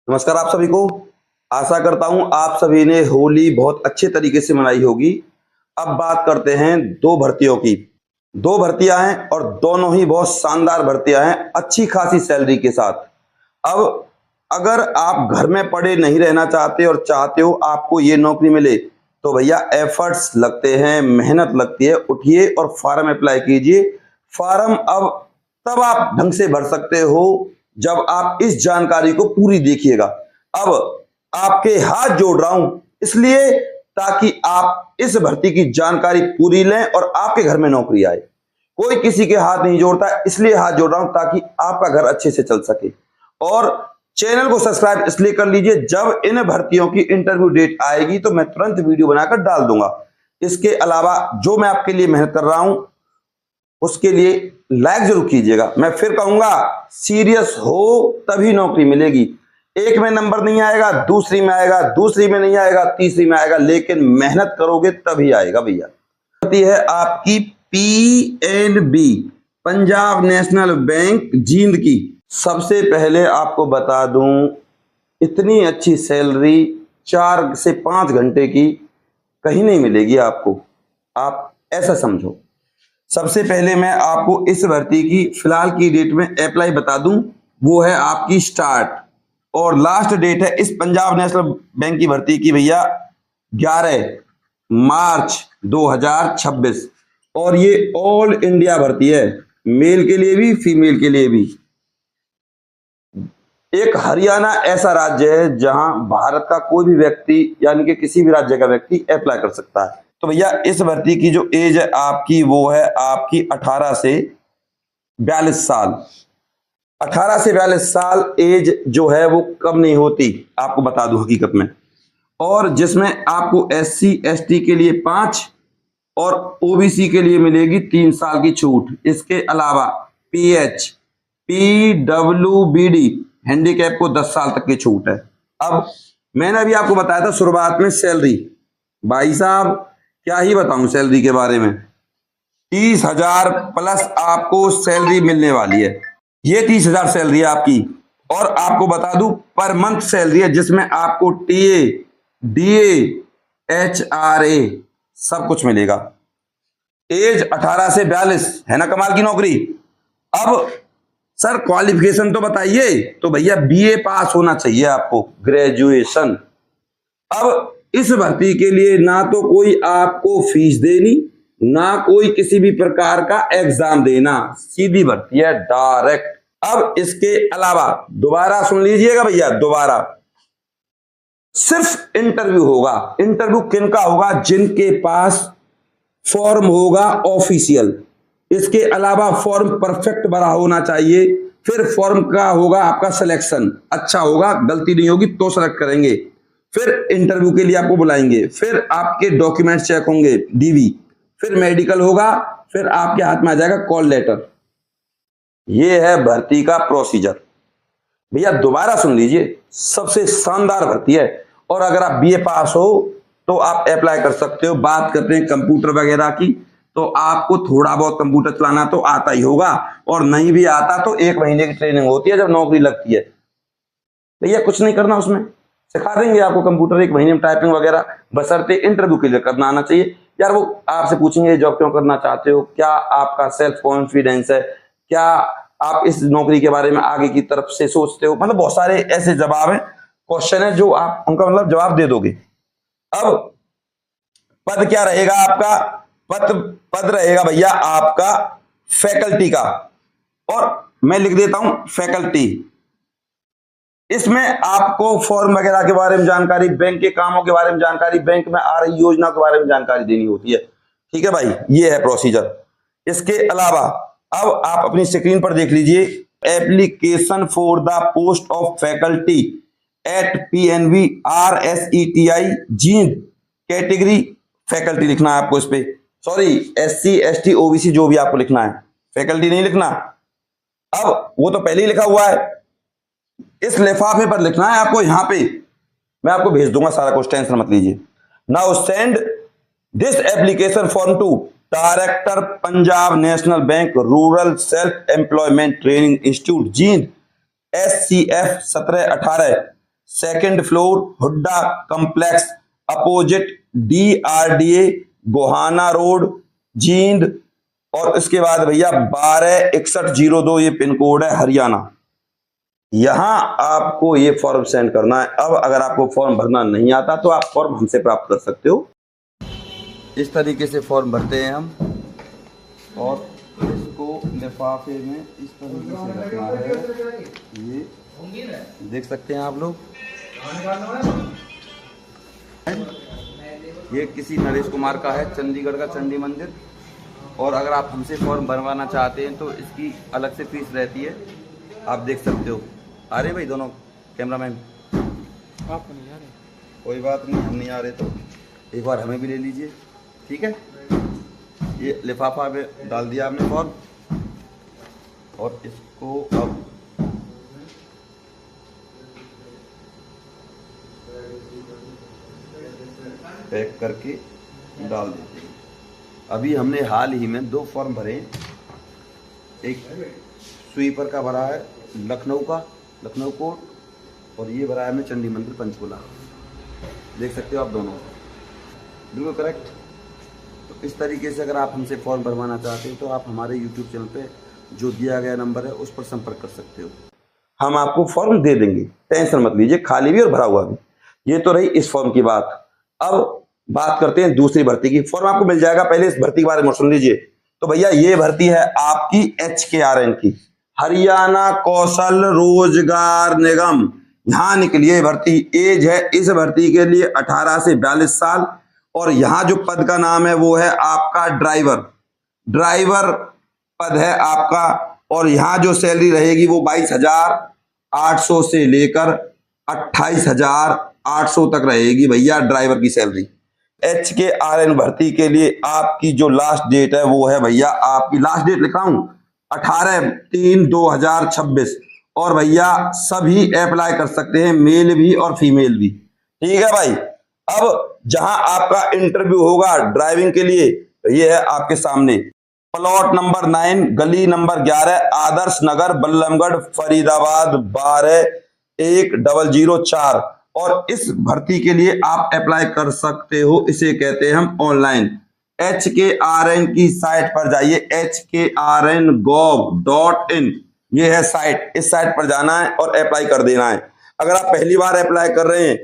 नमस्कार आप सभी को। आशा करता हूं आप सभी ने होली बहुत अच्छे तरीके से मनाई होगी। अब बात करते हैं दो भर्तियों की। दो भर्तियां हैं और दोनों ही बहुत शानदार भर्तियां हैं, अच्छी खासी सैलरी के साथ। अब अगर आप घर में पड़े नहीं रहना चाहते और चाहते हो आपको ये नौकरी मिले, तो भैया एफर्ट्स लगते हैं, मेहनत लगती है। उठिए और फॉर्म अप्लाई कीजिए। फॉर्म अब तब आप ढंग से भर सकते हो जब आप इस जानकारी को पूरी देखिएगा। अब आपके हाथ जोड़ रहा हूं इसलिए ताकि आप इस भर्ती की जानकारी पूरी लें और आपके घर में नौकरी आए। कोई किसी के हाथ नहीं जोड़ता, इसलिए हाथ जोड़ रहा हूं ताकि आपका घर अच्छे से चल सके। और चैनल को सब्सक्राइब इसलिए कर लीजिए, जब इन भर्तियों की इंटरव्यू डेट आएगी तो मैं तुरंत वीडियो बनाकर डाल दूंगा। इसके अलावा जो मैं आपके लिए मेहनत कर रहा हूं उसके लिए लाइक जरूर कीजिएगा। मैं फिर कहूंगा, सीरियस हो तभी नौकरी मिलेगी। एक में नंबर नहीं आएगा, दूसरी में आएगा, दूसरी में नहीं आएगा, तीसरी में आएगा, लेकिन मेहनत करोगे तभी आएगा भैया। है आपकी PNB, Punjab national bank Jind की। सबसे पहले आपको बता दूं, इतनी अच्छी सैलरी 4 से 5 घंटे की कहीं नहीं मिलेगी आपको। आप ऐसा समझो। सबसे पहले मैं आपको इस भर्ती की फिलहाल की डेट में अप्लाई बता दूं, वो है आपकी स्टार्ट और लास्ट डेट है इस पंजाब नेशनल बैंक की भर्ती की भैया 11 मार्च 2026। और ये ऑल इंडिया भर्ती है, मेल के लिए भी फीमेल के लिए भी। एक हरियाणा ऐसा राज्य है जहां भारत का कोई भी व्यक्ति यानी कि किसी भी राज्य का व्यक्ति अप्लाई कर सकता है। तो भैया इस भर्ती की जो एज है आपकी, वो है आपकी 18 से 42 साल। 18 से 42 साल एज जो है वो कम नहीं होती, आपको बता दूं हकीकत में। और जिसमें आपको SC ST के लिए 5 और OBC के लिए मिलेगी 3 साल की छूट। इसके अलावा PH PWBD हैंडीकैप को 10 साल तक की छूट है। अब मैंने अभी आपको बताया था शुरुआत में सैलरी, भाई साहब क्या ही बताऊं सैलरी के बारे में। 30,000 प्लस आपको सैलरी मिलने वाली है। ये 30,000 सैलरी है आपकी। और आपको बता दूं पर मंथ सैलरी है, जिसमें आपको TA DA HRA सब कुछ मिलेगा। एज 18 से 42 है ना, कमाल की नौकरी। अब सर क्वालिफिकेशन तो बताइए, तो भैया BA पास होना चाहिए आपको, ग्रेजुएशन। अब इस भर्ती के लिए ना तो कोई आपको फीस देनी, ना कोई किसी भी प्रकार का एग्जाम देना, सीधी भर्ती है डायरेक्ट। अब इसके अलावा दोबारा सुन लीजिएगा भैया, दोबारा सिर्फ इंटरव्यू होगा। इंटरव्यू किनका होगा? जिनके पास फॉर्म होगा ऑफिशियल। इसके अलावा फॉर्म परफेक्ट भरा होना चाहिए। फिर फॉर्म का होगा आपका सिलेक्शन, अच्छा होगा, गलती नहीं होगी तो सेलेक्ट करेंगे। फिर इंटरव्यू के लिए आपको बुलाएंगे, फिर आपके डॉक्यूमेंट्स चेक होंगे, DV, फिर मेडिकल होगा, फिर आपके हाथ में आ जाएगा कॉल लेटर। ये है भर्ती का प्रोसीजर। भैया दोबारा सुन लीजिए, सबसे शानदार भर्ती है। और अगर आप BA पास हो तो आप अप्लाई कर सकते हो। बात करते हैं कंप्यूटर वगैरह की, तो आपको थोड़ा बहुत कंप्यूटर चलाना तो आता ही होगा, और नहीं भी आता तो 1 महीने की ट्रेनिंग होती है जब नौकरी लगती है। भैया कुछ नहीं करना, उसमें सिखा देंगे आपको कंप्यूटर 1 महीने में, टाइपिंग वगैरह, बशर्ते इंटरव्यू के लिए करना आना चाहिए। यार वो आपसे पूछेंगे जॉब क्यों करना चाहते हो, क्या आपका सेल्फ कॉन्फिडेंस है, क्या आप इस नौकरी के बारे में आगे की तरफ से सोचते हो, मतलब बहुत सारे ऐसे जवाब है, क्वेश्चन है जो आप उनका मतलब जवाब दे दोगे। अब पद क्या रहेगा आपका? पद रहेगा भैया आपका फैकल्टी का, और मैं लिख देता हूं फैकल्टी। इसमें आपको फॉर्म वगैरह के बारे में जानकारी, बैंक के कामों के बारे में जानकारी, बैंक में आ रही योजना के बारे में जानकारी देनी होती है। ठीक है भाई, ये है प्रोसीजर। इसके अलावा अब आप अपनी स्क्रीन पर देख लीजिए, application for the post of faculty at PNB RSETI Jind, category faculty लिखना है आपको इस पे। सॉरी, SC ST OBC जो भी आपको लिखना है, फैकल्टी नहीं लिखना। अब वो तो पहले ही लिखा हुआ है, इस लिफाफे पर लिखना है आपको। यहां पे मैं आपको भेज दूंगा सारा कुछ, टेंशन मत लीजिए। Now send this application form to director Punjab national bank rural self employment training institute Jind, SCF 1718 second floor, Hooda complex, opposite DRDA, Gohana road, Jind. और इसके बाद भैया 126102 ये पिन कोड है, हरियाणा। यहां आपको ये फॉर्म सेंड करना है। अब अगर आपको फॉर्म भरना नहीं आता तो आप फॉर्म हमसे प्राप्त कर सकते हो। इस तरीके से फॉर्म भरते हैं हम, और इसको लिफाफे में इस तरीके से रखना है। ये देख सकते हैं आप लोग, ये किसी नरेश कुमार का है, चंडीगढ़ का चंडी मंदिर। और अगर आप हमसे फॉर्म भरवाना चाहते हैं तो इसकी अलग से फीस रहती है, आप देख सकते हो। अरे भाई दोनों कैमरामैन आपको नहीं आ रहे, कोई बात नहीं, हम नहीं आ रहे तो एक बार हमें भी ले लीजिए, ठीक है। ये लिफाफा में डाल दिया आपने फॉर्म, और इसको अब पैक करके डाल देते हैं। अभी हमने हाल ही में 2 फॉर्म भरे। एक स्वीपर का भरा है लखनऊ कोट, और ये भरा है हमने चंडी मंदिर पंचकुला। देख सकते हो आप दोनों, बिल्कुल करेक्ट। तो इस तरीके से अगर आप हमसे फॉर्म भरवाना चाहते हैं तो आप हमारे YouTube चैनल पे जो दिया गया नंबर है उस पर संपर्क कर सकते हो। हम आपको फॉर्म दे देंगे, टेंशन मत लीजिए, खाली भी और भरा हुआ भी। ये तो रही इस फॉर्म की बात। अब बात करते हैं दूसरी भर्ती की। फॉर्म आपको मिल जाएगा, पहले इस भर्ती के बारे में सुन लीजिए। तो भैया ये भर्ती है आपकी HKRN की, हरियाणा कौशल रोजगार निगम। यहां निकली है भर्ती। एज है इस भर्ती के लिए 18 से 42 साल। और यहां जो पद का नाम है वो है आपका ड्राइवर पद है आपका। और यहां जो सैलरी रहेगी वो 22,800 से लेकर 28,800 तक रहेगी भैया ड्राइवर की सैलरी। HKRN भर्ती के लिए आपकी जो लास्ट डेट है वो है भैया, आपकी लास्ट डेट लिखा हूं 18/3/2026। और भैया सभी अप्लाई कर सकते हैं, मेल भी और फीमेल भी, ठीक है भाई। अब जहां आपका इंटरव्यू होगा ड्राइविंग के लिए, ये है आपके सामने, प्लॉट नंबर 9, गली नंबर 11, आदर्श नगर, बल्लभगढ़, फरीदाबाद 121004। और इस भर्ती के लिए आप अप्लाई कर सकते हो, इसे कहते हैं हम ऑनलाइन। HKRN की साइट पर जाइए, hkrngov.in, ये है साइट। इस साइट पर जाना है और अप्लाई कर देना है। अगर आप पहली बार अप्लाई कर रहे हैं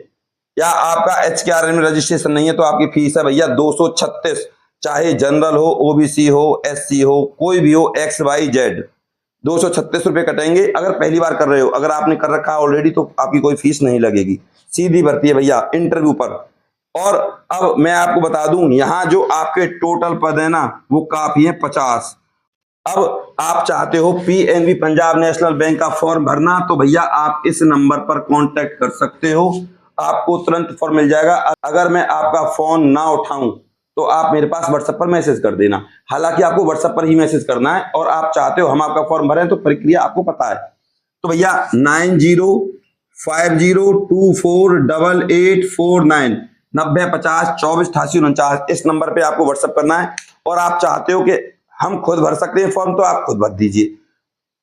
या आपका HKRN में रजिस्ट्रेशन नहीं है तो आपकी फीस है भैया 236, चाहे जनरल हो, OBC हो, SC हो, कोई भी हो, XYZ, 236 रुपए कटेंगे अगर पहली बार कर रहे हो। अगर आपने कर रखा है ऑलरेडी तो आपकी कोई फीस नहीं लगेगी, सीधी भर्ती है भैया इंटरव्यू पर। और अब मैं आपको बता दूं, यहां जो आपके टोटल पद है ना वो काफी है 50। अब आप चाहते हो PNB पंजाब नेशनल बैंक का फॉर्म भरना, तो भैया आप इस नंबर पर कांटेक्ट कर सकते हो, आपको तुरंत फॉर्म मिल जाएगा। अगर मैं आपका फोन ना उठाऊं तो आप मेरे पास व्हाट्सएप पर मैसेज कर देना। हालांकि आपको व्हाट्सएप पर ही मैसेज करना है, और आप चाहते हो हम आपका फॉर्म भरें तो प्रक्रिया आपको पता है। तो भैया 9050248849 9050248849 इस नंबर पे आपको व्हाट्सएप करना है। और आप चाहते हो कि हम खुद भर सकते हैं फॉर्म तो आप खुद भर दीजिए,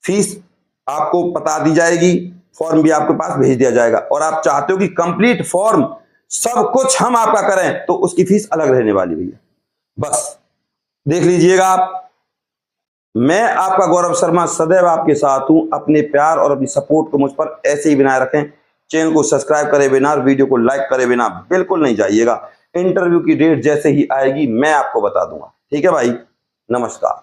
फीस आपको बता दी जाएगी, फॉर्म भी आपके पास भेज दिया जाएगा। और आप चाहते हो कि कंप्लीट फॉर्म सब कुछ हम आपका करें तो उसकी फीस अलग रहने वाली भैया, बस देख लीजिएगा आप। मैं आपका गौरव शर्मा सदैव आपके साथ हूं। अपने प्यार और अपनी सपोर्ट को मुझ पर ऐसे ही बनाए रखें। चैनल को सब्सक्राइब करे बिना और वीडियो को लाइक करे बिना बिल्कुल नहीं जाइएगा। इंटरव्यू की डेट जैसे ही आएगी मैं आपको बता दूंगा, ठीक है भाई। नमस्कार।